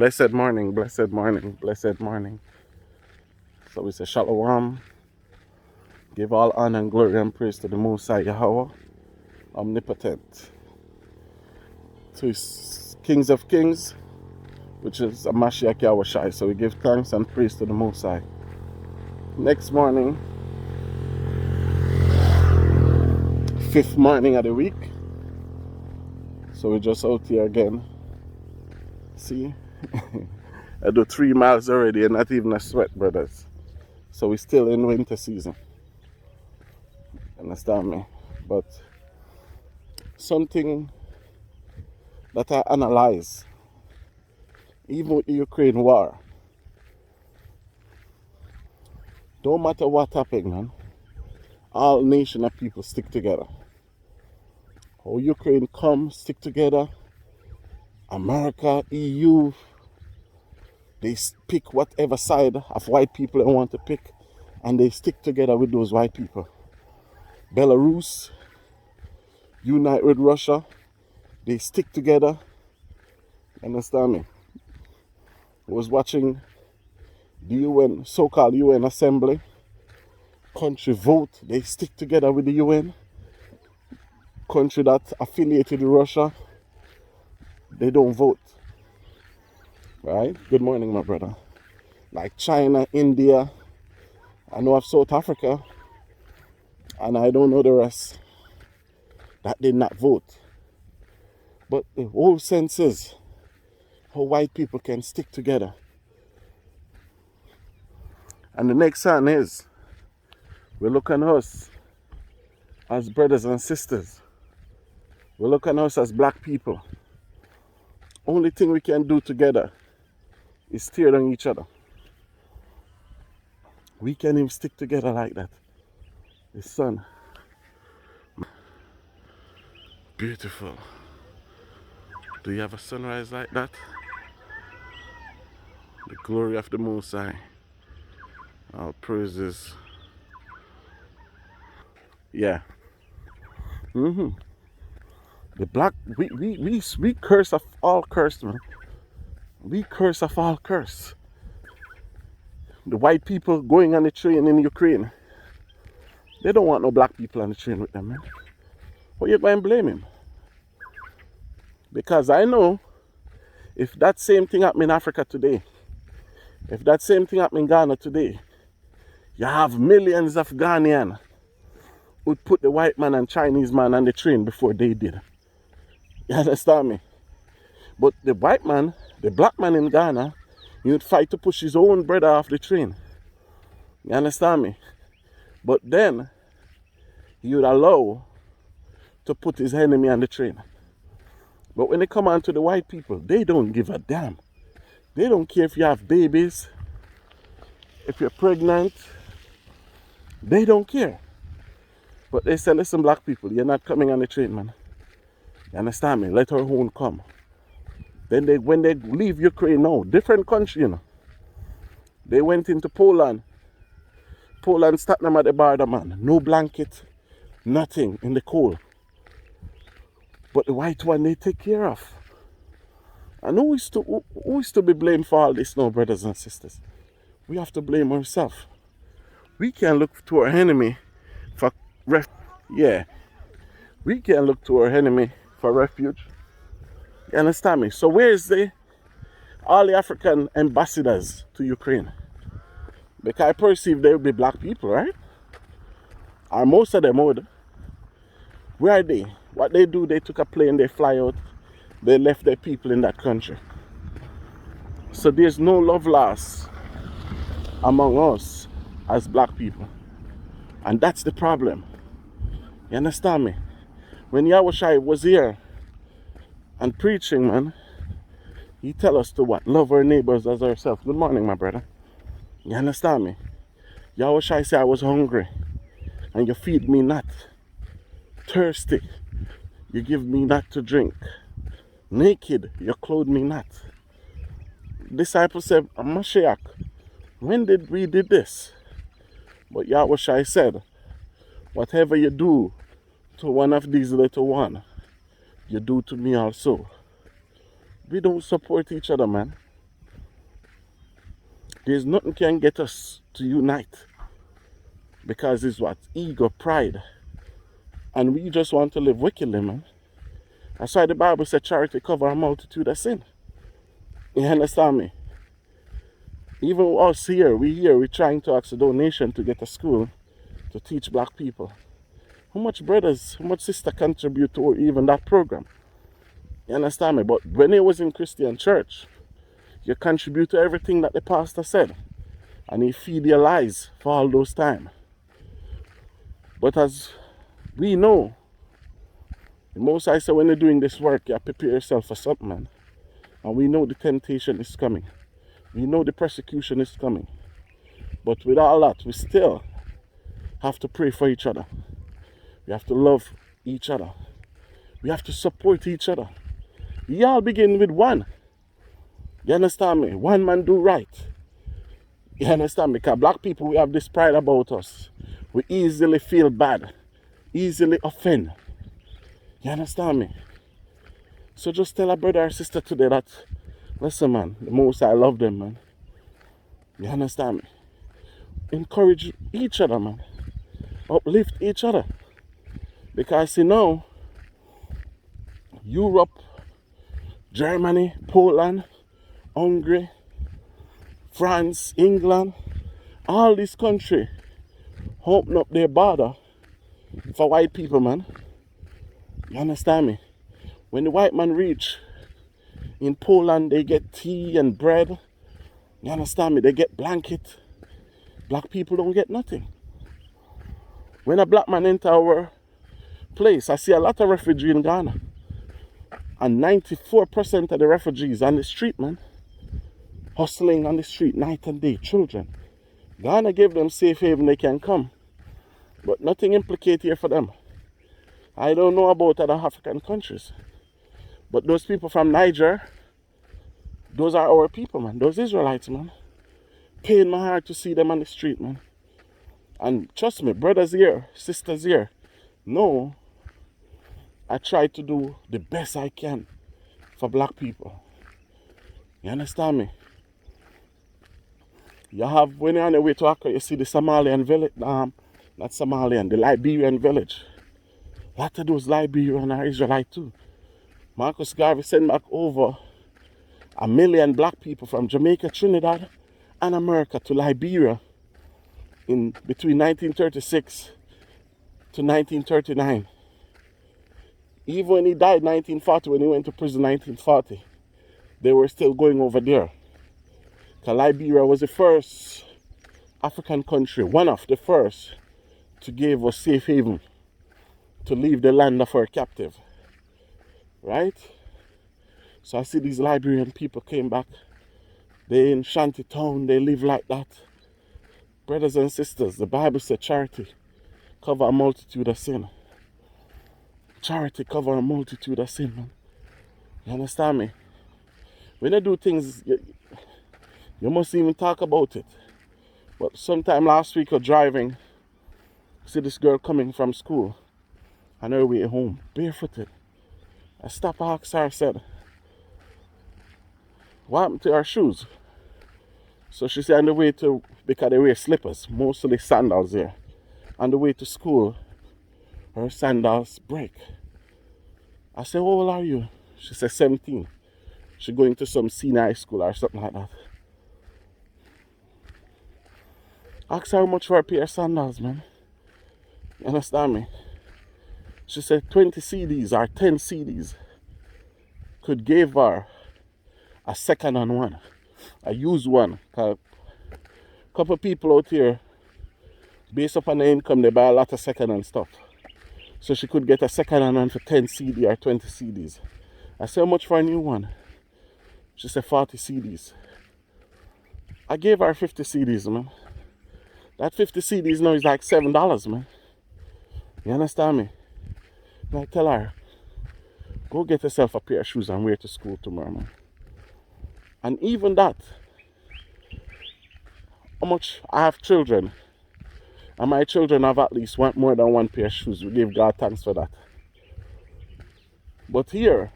Blessed morning, blessed morning, blessed morning. So we say Shalom. Give all honor and glory and praise to the Most High Yahweh, omnipotent. To his Kings of Kings, which is a Mashiach Yahushai. So we give thanks and praise to the Most High. Next morning, fifth morning of the week. So we're just out here again. See? I do 3 miles already and not even a sweat, brothers. So we're still in winter season. Understand me? But something that I analyze, even with the Ukraine war, don't matter what happens, man, all nation of people stick together. How Ukraine come, stick together. America, EU, they pick whatever side of white people they want to pick, and they stick together with those white people. Belarus unite with Russia, they stick together. Understand me? I was watching the UN, so-called UN assembly. Country vote, they stick together with the UN. Country that affiliated with Russia, they don't vote. Right? Good morning, my brother. Like China, India, I know of South Africa, and I don't know the rest, that did not vote. But the whole sense is how white people can stick together. And the next sign is, we look on us as brothers and sisters. We look on us as black people. Only thing we can do together is tear down each other. We can't even stick together like that. The sun. Beautiful. Do you have a sunrise like that? The glory of the Most High. All praises. Yeah. The black, we curse of all curse, man. We curse of all curse. The white people going on the train in Ukraine, they don't want no black people on the train with them, man. What you going to blame him? Because I know if that same thing happened in Africa today, if that same thing happened in Ghana today, you have millions of Ghanaians would put the white man and Chinese man on the train before they did. You understand me? But the white man, the black man in Ghana, he would fight to push his own brother off the train. You understand me? But then, he would allow to put his enemy on the train. But when they come on to the white people, they don't give a damn. They don't care if you have babies, if you're pregnant. They don't care. But they say, listen, black people, you're not coming on the train, man. You understand me? Let our own come. Then when they leave Ukraine now, different country, you know. They went into Poland. Poland stopped them at the border, man. No blanket, nothing in the cold. But the white one they take care of. And who is to be blamed for all this now, brothers and sisters? We have to blame ourselves. We can't look to our enemy for yeah. We can't look to our enemy for refuge. You understand me? So where is all the African ambassadors to Ukraine? Because I perceive they will be black people, right? Or most of them would. Where are they? What they do, they took a plane, they fly out, they left their people in that country. So there's no love lost among us as black people. And that's the problem. You understand me? When Yahushai was here and preaching, man, he tell us to what? Love our neighbors as ourselves. Good morning, my brother. You understand me? Yahushai said I was hungry and you feed me not. Thirsty, you give me not to drink. Naked, you clothe me not. Disciples said, Mashiach, when did we did this? But Yahushai said, whatever you do to one of these little ones, you do to me also. We don't support each other, man. There's nothing can get us to unite. Because it's what? Ego, pride. And we just want to live wickedly, man. That's why the Bible said charity cover a multitude of sin. You understand me? Even us here, we're trying to ask a donation to get a school to teach black people. How much brothers, how much sisters contribute to even that program? You understand me? But when it was in Christian church, you contribute to everything that the pastor said. And he feed your lies for all those time. But as we know, the Most High said when you're doing this work, you prepare yourself for something, man. And we know the temptation is coming. We know the persecution is coming. But with all that, we still have to pray for each other. We have to love each other. We have to support each other. We all begin with one. You understand me? One man do right. You understand me? Because black people, we have this pride about us. We easily feel bad. Easily offend. You understand me? So just tell a brother or sister today that, listen, man, the Most I love them, man. You understand me? Encourage each other, man. Uplift each other. Because you know, Europe, Germany, Poland, Hungary, France, England, all these countries open up their border for white people, man. You understand me? When the white man reach in Poland, they get tea and bread. You understand me? They get blanket. Black people don't get nothing. When a black man enter our place, I see a lot of refugees in Ghana. And 94% of the refugees on the street, man. Hustling on the street night and day, children. Ghana gave them safe haven, they can come. But nothing implicated here for them. I don't know about other African countries. But those people from Niger, those are our people, man. Those Israelites, man. Pain my heart to see them on the street, man. And trust me, brothers here, sisters here, no, I try to do the best I can for black people. You understand me? You have, when you're on your way to Accra, you see the Somalian village, not Somalian, the Liberian village. A lot of those Liberian are Israelite too. Marcus Garvey sent back over 1 million black people from Jamaica, Trinidad, and America to Liberia in between 1936 to 1939. Even when he died in 1940, when he went to prison in 1940, they were still going over there. Because Liberia was the first African country, one of the first, to give us safe haven, to leave the land of our captive. Right? So I see these Liberian people came back. They in shanty town, they live like that. Brothers and sisters, the Bible said charity cover a multitude of sin. Charity cover a multitude of sin, man. You understand me? When you do things, you must even talk about it. But sometime last week, you're driving, see this girl coming from school, on her way home, barefooted. I stopped and asked her, I said, what happened to her shoes? So she said on the way to, because they wear slippers, mostly sandals here. On the way to school, her sandals break. I said, how old are you? She said 17. She's going to some senior high school or something like that. Ask her how much for a pair of sandals, man. You understand me? She said 20 CDs or 10 CDs could give her a second-hand one, a used one. A couple of people out here, based upon their income, they buy a lot of second-hand stuff. So she could get a second-hand one for 10 CD or 20 CDs. I said, how much for a new one? She said 40 CDs. I gave her 50 CDs, man. That 50 CDs now is like $7, man. You understand me? And I tell her, go get yourself a pair of shoes and wear to school tomorrow, man. And even that, how much I have children, and my children have at least more than one pair of shoes. We give God thanks for that. But here,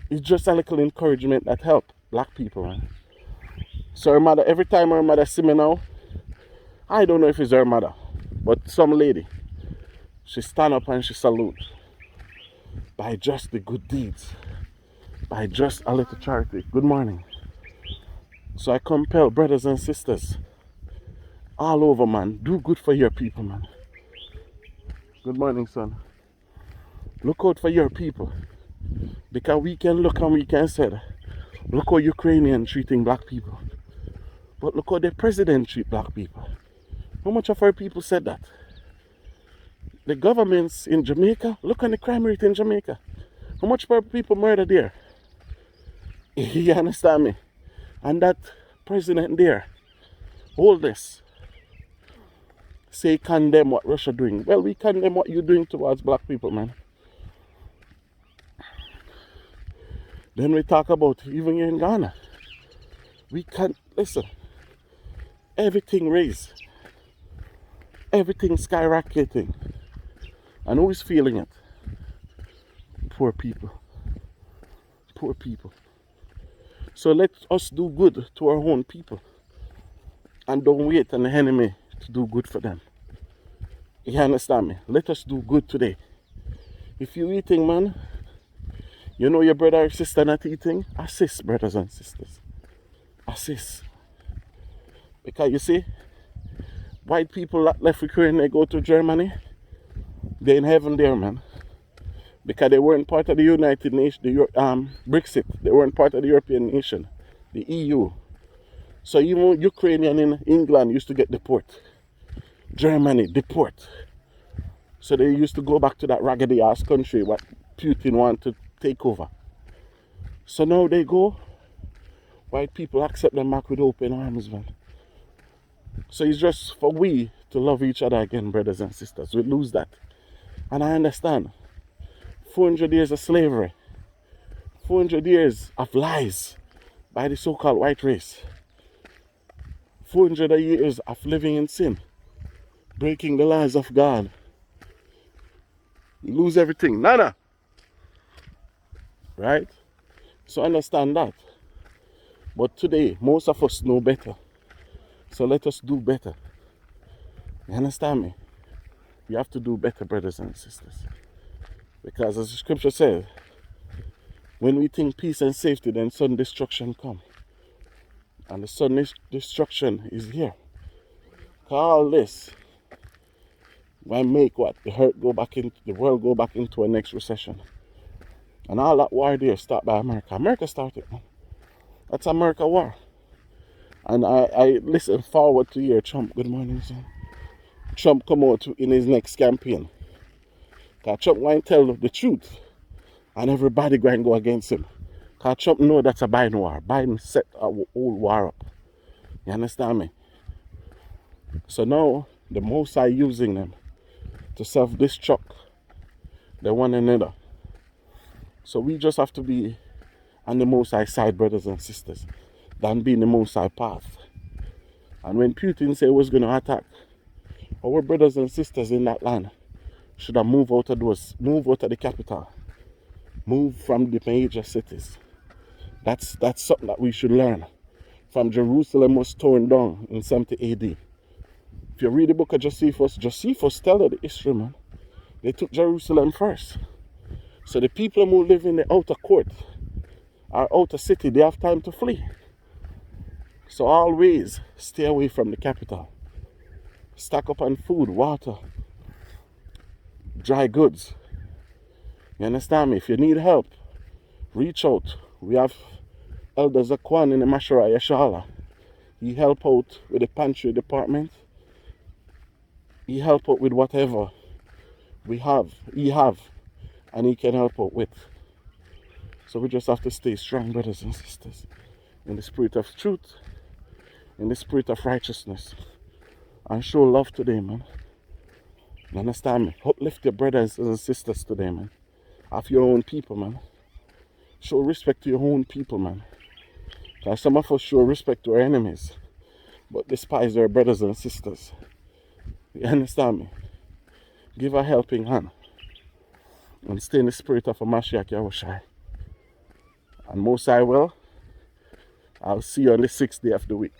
it's just a little encouragement that help black people, man. So her mother, every time her mother see me now, I don't know if it's her mother, but some lady, she stand up and she salute by just the good deeds, by just a little charity. Good morning. So I compel brothers and sisters all over, man, do good for your people, man. Good morning, son. Look out for your people. Because we can look and we can say, look how Ukrainian treating black people. But look how the president treat black people. How much of our people said that? The governments in Jamaica, look on the crime rate in Jamaica. How much people murdered there? You understand me? And that president there, hold this. Say condemn what Russia doing. Well, we condemn what you're doing towards black people, man. Then we talk about even here in Ghana. We can't, listen, everything raised. Everything skyrocketing. And who is feeling it? Poor people. Poor people. So let us do good to our own people. And don't wait on the enemy to do good for them. You understand me? Let us do good today. If you're eating, man, you know your brother or sister not eating, assist, brothers and sisters. Assist. Because you see, white people that left Ukraine, they go to Germany, they're in heaven there, man. Because they weren't part of the United Nations, the Brexit. They weren't part of the European nation, the EU. So even Ukrainian in England used to get deported. Germany, deport. So they used to go back to that raggedy ass country what Putin wanted to take over. So now they go, white people accept them back with open arms, man. So it's just for we to love each other again, brothers and sisters. We lose that. And I understand. 400 years of slavery. 400 years of lies by the so-called white race. 400 years of living in sin. Breaking the laws of God. You lose everything. Nana. Right? So understand that. But today, most of us know better. So let us do better. You understand me? We have to do better, brothers and sisters. Because as the scripture says, when we think peace and safety, then sudden destruction come. And the sudden destruction is here. All this will make what? The world go back into a next recession. And all that war there start by America. America started, man. That's America war. And I listen forward to hear Trump. Good morning, son. Trump come out in his next campaign. Because Trump going to tell the truth. And everybody going to go against him. Because Trump know that's a Biden war. Biden set a whole war up. You understand me? So now, the most are using them to self-destruct the one another. So we just have to be on the Most High side, brothers and sisters, than being the Most High path. And when Putin said he was going to attack, our brothers and sisters in that land should have moved out of the capital, move from the major cities. That's something that we should learn. From Jerusalem was torn down in 70 AD. If you read the book of Josephus tell the history, man. They took Jerusalem first. So the people who live in the outer court or outer city, they have time to flee. So always stay away from the capital. Stock up on food, water, dry goods. You understand me? If you need help, reach out. We have Elder Zakwan in the Mashara Yashala. He help out with the pantry department. He help out with whatever he have, and he can help out with. So we just have to stay strong, brothers and sisters, in the spirit of truth, in the spirit of righteousness, and show love today, man. You understand me? Uplift your brothers and sisters today, man. Of your own people, man. Show respect to your own people, man. Because some of us show respect to our enemies, but despise our brothers and sisters. You understand me? Give a helping hand. And stay in the spirit of a Mashiach Yahushai. And most I will I'll see you on the 6th day of the week.